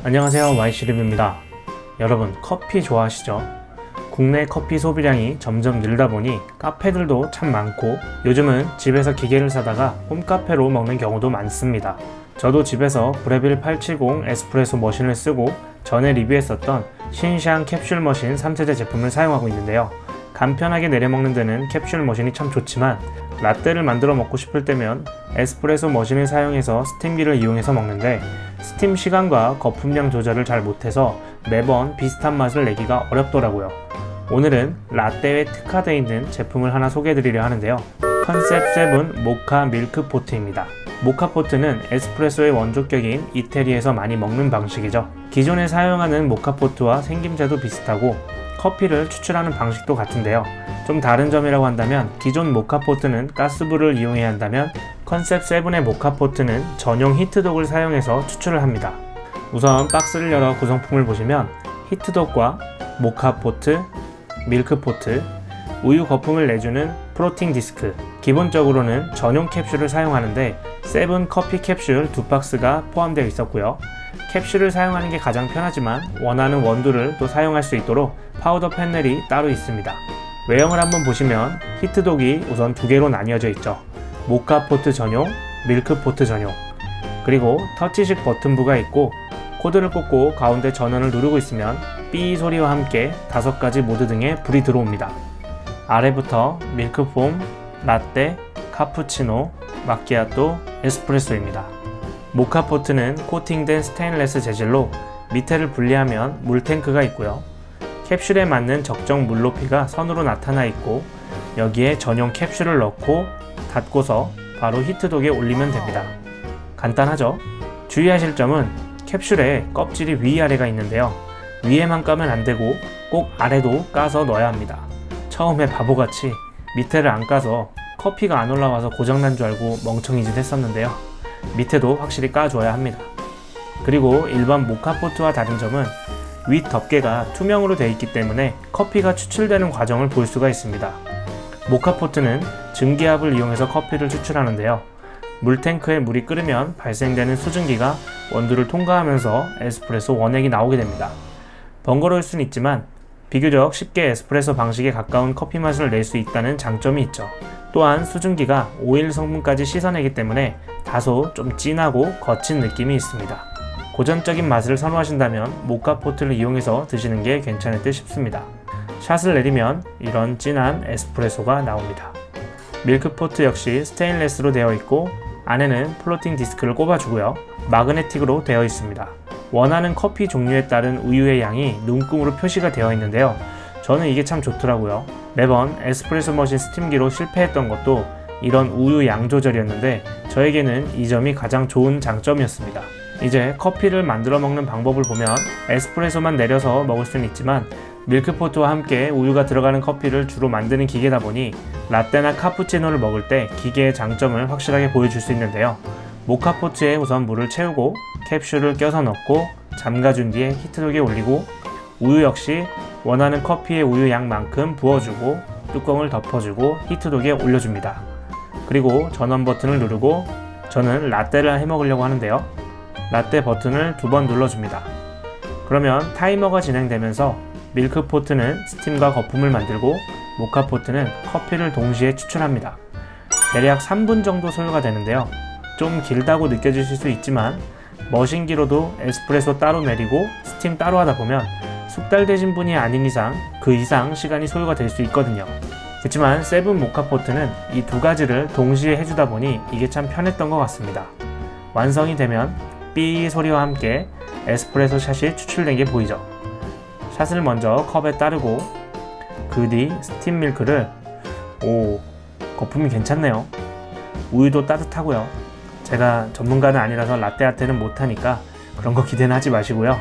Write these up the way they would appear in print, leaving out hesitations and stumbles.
안녕하세요, YC리뷰입니다. 여러분, 커피 좋아하시죠? 국내 커피 소비량이 점점 늘다 보니 카페들도 참 많고 요즘은 집에서 기계를 사다가 홈카페로 먹는 경우도 많습니다. 저도 집에서 브레빌 870 에스프레소 머신을 쓰고 전에 리뷰했었던 신샹 캡슐 머신 3세대 제품을 사용하고 있는데요. 간편하게 내려먹는 데는 캡슐 머신이 참 좋지만 라떼를 만들어 먹고 싶을 때면 에스프레소 머신을 사용해서 스팀기를 이용해서 먹는데 스팀 시간과 거품량 조절을 잘 못해서 매번 비슷한 맛을 내기가 어렵더라고요. 오늘은 라떼에 특화되어 있는 제품을 하나 소개해드리려 하는데요. 컨셉 7 모카 밀크포트입니다. 모카포트는 에스프레소의 원조격인 이태리에서 많이 먹는 방식이죠. 기존에 사용하는 모카포트와 생김새도 비슷하고 커피를 추출하는 방식도 같은데요. 좀 다른 점이라고 한다면 기존 모카포트는 가스불을 이용해야 한다면 컨셉 7의 모카포트는 전용 히트독을 사용해서 추출을 합니다. 우선 박스를 열어 구성품을 보시면 히트독과 모카포트, 밀크포트, 우유 거품을 내주는 프로팅 디스크, 기본적으로는 전용 캡슐을 사용하는데 7 커피 캡슐 2박스가 포함되어 있었고요. 캡슐을 사용하는 게 가장 편하지만 원하는 원두를 또 사용할 수 있도록 파우더 패널이 따로 있습니다. 외형을 한번 보시면 히트독이 우선 두 개로 나뉘어져 있죠. 모카포트 전용, 밀크포트 전용, 그리고 터치식 버튼부가 있고 코드를 꽂고 가운데 전원을 누르고 있으면 삐 소리와 함께 5가지 모드 등에 불이 들어옵니다. 아래부터 밀크폼, 라떼, 카푸치노, 마키아토, 에스프레소입니다. 모카포트는 코팅된 스테인레스 재질로 밑에를 분리하면 물탱크가 있고요. 캡슐에 맞는 적정 물 높이가 선으로 나타나 있고 여기에 전용 캡슐을 넣고 닫고서 바로 히트독에 올리면 됩니다. 간단하죠? 주의하실 점은 캡슐에 껍질이 위아래가 있는데요. 위에만 까면 안되고 꼭 아래도 까서 넣어야 합니다. 처음에 바보같이 밑에를 안 까서 커피가 안 올라와서 고장난 줄 알고 멍청이짓 했었는데요. 밑에도 확실히 까줘야 합니다. 그리고 일반 모카포트와 다른 점은 윗 덮개가 투명으로 되어 있기 때문에 커피가 추출되는 과정을 볼 수가 있습니다. 모카포트는 증기압을 이용해서 커피를 추출하는데요. 물탱크에 물이 끓으면 발생되는 수증기가 원두를 통과하면서 에스프레소 원액이 나오게 됩니다. 번거로울 수는 있지만 비교적 쉽게 에스프레소 방식에 가까운 커피 맛을 낼 수 있다는 장점이 있죠. 또한 수증기가 오일 성분까지 씻어내기 때문에 다소 좀 진하고 거친 느낌이 있습니다. 고전적인 맛을 선호하신다면 모카포트를 이용해서 드시는 게 괜찮을 듯 싶습니다. 샷을 내리면 이런 진한 에스프레소가 나옵니다. 밀크포트 역시 스테인레스로 되어 있고 안에는 플로팅 디스크를 꼽아주고요. 마그네틱으로 되어 있습니다. 원하는 커피 종류에 따른 우유의 양이 눈금으로 표시가 되어 있는데요. 저는 이게 참 좋더라고요. 매번 에스프레소 머신 스팀기로 실패했던 것도 이런 우유 양 조절이었는데 저에게는 이 점이 가장 좋은 장점이었습니다. 이제 커피를 만들어 먹는 방법을 보면 에스프레소만 내려서 먹을 수는 있지만 밀크포트와 함께 우유가 들어가는 커피를 주로 만드는 기계다 보니 라떼나 카푸치노를 먹을 때 기계의 장점을 확실하게 보여줄 수 있는데요. 모카포트에 우선 물을 채우고 캡슐을 껴서 넣고 잠가준 뒤에 히트독에 올리고 우유 역시 원하는 커피의 우유 양만큼 부어주고 뚜껑을 덮어주고 히트독에 올려줍니다. 그리고 전원 버튼을 누르고 저는 라떼를 해먹으려고 하는데요. 라떼 버튼을 2번 눌러줍니다. 그러면 타이머가 진행되면서 밀크포트는 스팀과 거품을 만들고 모카포트는 커피를 동시에 추출합니다. 대략 3분 정도 소요가 되는데요. 좀 길다고 느껴지실 수 있지만 머신기로도 에스프레소 따로 내리고 스팀 따로 하다 보면 숙달되신 분이 아닌 이상 그 이상 시간이 소요가 될 수 있거든요. 그렇지만 7 모카포트는 이 두 가지를 동시에 해주다 보니 이게 참 편했던 것 같습니다. 완성이 되면 삐 소리와 함께 에스프레소 샷이 추출된 게 보이죠. 샷을 먼저 컵에 따르고 그 뒤 스팀 밀크를 거품이 괜찮네요. 우유도 따뜻하고요. 제가 전문가는 아니라서 라떼 아트는 못하니까 그런 거 기대는 하지 마시고요.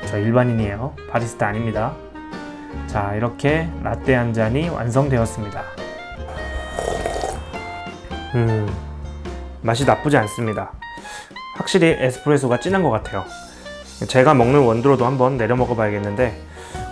저 일반인이에요. 바리스타 아닙니다. 자, 이렇게 라떼 한 잔이 완성되었습니다. 맛이 나쁘지 않습니다. 확실히 에스프레소가 진한 것 같아요. 제가 먹는 원두로도 한번 내려 먹어봐야겠는데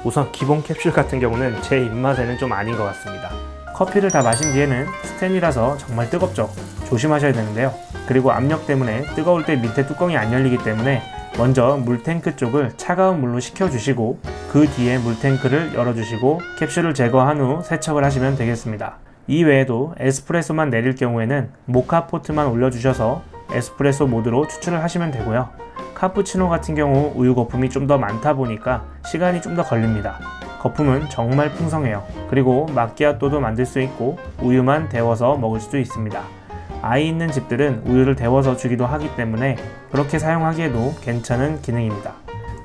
우선 기본 캡슐 같은 경우는 제 입맛에는 좀 아닌 것 같습니다. 커피를 다 마신 뒤에는 스텐이라서 정말 뜨겁죠. 조심하셔야 되는데요. 그리고 압력 때문에 뜨거울 때 밑에 뚜껑이 안 열리기 때문에 먼저 물탱크 쪽을 차가운 물로 식혀주시고 그 뒤에 물탱크를 열어주시고 캡슐을 제거한 후 세척을 하시면 되겠습니다. 이 외에도 에스프레소만 내릴 경우에는 모카 포트만 올려주셔서 에스프레소 모드로 추출을 하시면 되고요. 카푸치노 같은 경우 우유 거품이 좀 더 많다 보니까 시간이 좀 더 걸립니다. 거품은 정말 풍성해요. 그리고 마끼아또도 만들 수 있고 우유만 데워서 먹을 수도 있습니다. 아이 있는 집들은 우유를 데워서 주기도 하기 때문에 그렇게 사용하기에도 괜찮은 기능입니다.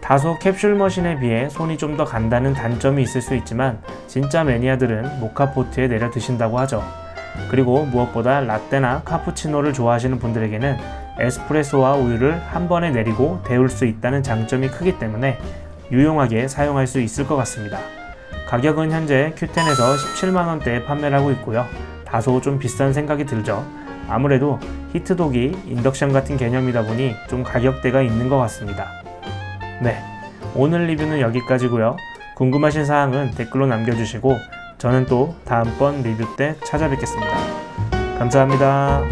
다소 캡슐 머신에 비해 손이 좀 더 간다는 단점이 있을 수 있지만 진짜 매니아들은 모카포트에 내려 드신다고 하죠. 그리고 무엇보다 라떼나 카푸치노를 좋아하시는 분들에게는 에스프레소와 우유를 한 번에 내리고 데울 수 있다는 장점이 크기 때문에 유용하게 사용할 수 있을 것 같습니다. 가격은 현재 Q10에서 17만원대에 판매를 하고 있고요. 다소 좀 비싼 생각이 들죠. 아무래도 히트독이 인덕션 같은 개념이다 보니 좀 가격대가 있는 것 같습니다. 네, 오늘 리뷰는 여기까지고요. 궁금하신 사항은 댓글로 남겨주시고 저는 또 다음번 리뷰 때 찾아뵙겠습니다. 감사합니다.